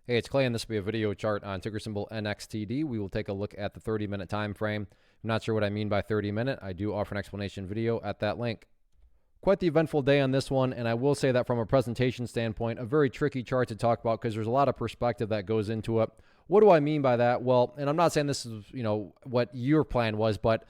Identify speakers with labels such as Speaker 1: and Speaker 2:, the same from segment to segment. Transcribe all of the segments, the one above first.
Speaker 1: Hey, it's Clay, and this will be a video chart on ticker symbol NXTD. We will take a look at the 30-minute time frame. I'm not sure what I mean by 30-minute. I do offer an explanation video at that link. Quite the eventful day on this one, and I will say that from a presentation standpoint, a very tricky chart to talk about because there's a lot of perspective that goes into it. What do I mean by that? Well, and I'm not saying this is, what your plan was, but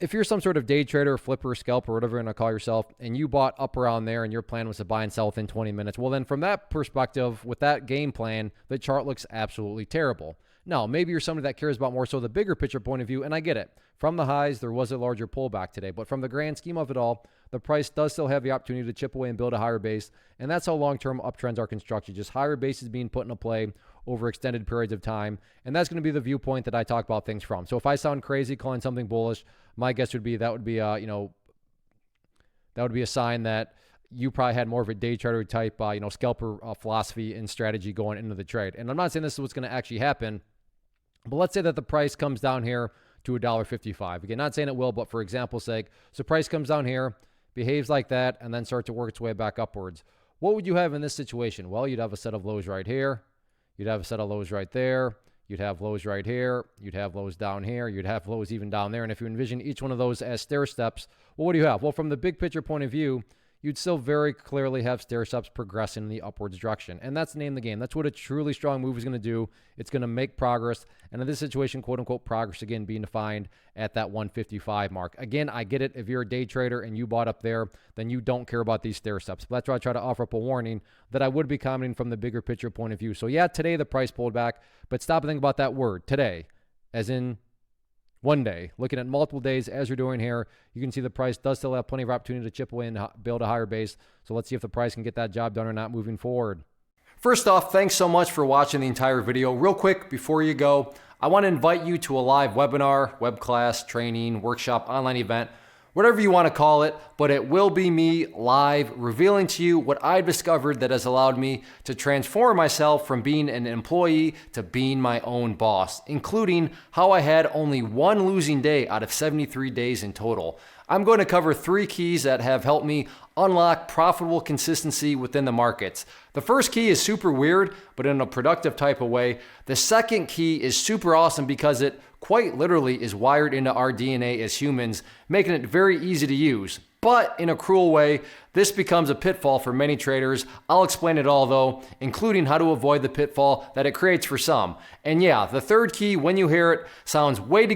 Speaker 1: if you're some sort of day trader, flipper, scalper, whatever you're going to call yourself, and you bought up around there and your plan was to buy and sell within 20 minutes, well, then from that perspective, with that game plan, the chart looks absolutely terrible. Now, maybe you're somebody that cares about more so the bigger picture point of view, and I get it. From the highs, there was a larger pullback today, but from the grand scheme of it all, the price does still have the opportunity to chip away and build a higher base, and that's how long-term uptrends are constructed, just higher bases being put into play over extended periods of time, and that's going to be the viewpoint that I talk about things from. So if I sound crazy calling something bullish, my guess would be that would be a sign that you probably had more of a day trader type, scalper philosophy and strategy going into the trade. And I'm not saying this is what's going to actually happen, but let's say that the price comes down here to $1.55. Again, not saying it will, but for example's sake, so price comes down here, behaves like that, and then starts to work its way back upwards. What would you have in this situation? Well, you'd have a set of lows right here. You'd have a set of lows right there. You'd have lows right here. You'd have lows down here. You'd have lows even down there. And if you envision each one of those as stair steps, well, what do you have? Well, from the big picture point of view, you'd still very clearly have stair steps progressing in the upwards direction. And that's the name of the game. That's what a truly strong move is going to do. It's going to make progress. And in this situation, quote unquote, progress again being defined at that 155 mark. Again, I get it. If you're a day trader and you bought up there, then you don't care about these stair steps. But that's why I try to offer up a warning that I would be commenting from the bigger picture point of view. So yeah, today the price pulled back, but stop and think about that word today, as in one day. Looking at multiple days as you're doing here, you can see the price does still have plenty of opportunity to chip away and build a higher base. So let's see if the price can get that job done or not moving forward. First off, thanks so much for watching the entire video. Real quick, before you go, I want to invite you to a live webinar, web class, training, workshop, online event, whatever you want to call it, but it will be me live revealing to you what I've discovered that has allowed me to transform myself from being an employee to being my own boss, including how I had only one losing day out of 73 days in total. I'm going to cover 3 keys that have helped me unlock profitable consistency within the markets. The first key is super weird, but in a productive type of way. The second key is super awesome because it quite literally is wired into our DNA as humans, making it very easy to use. But in a cruel way, this becomes a pitfall for many traders. I'll explain it all though, including how to avoid the pitfall that it creates for some. And yeah, the third key, when you hear it, sounds way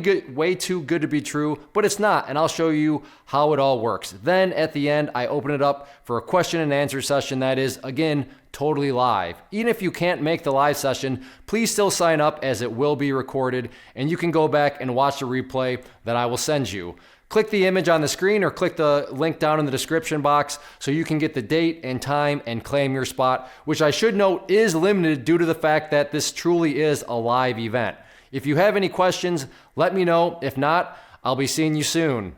Speaker 1: too good to be true, but it's not, and I'll show you how it all works. Then at the end, I open it up for a question and answer session that is, again, totally live. Even if you can't make the live session, please still sign up as it will be recorded, and you can go back and watch the replay that I will send you. Click the image on the screen or click the link down in the description box so you can get the date and time and claim your spot, which I should note is limited due to the fact that this truly is a live event. If you have any questions, let me know. If not, I'll be seeing you soon.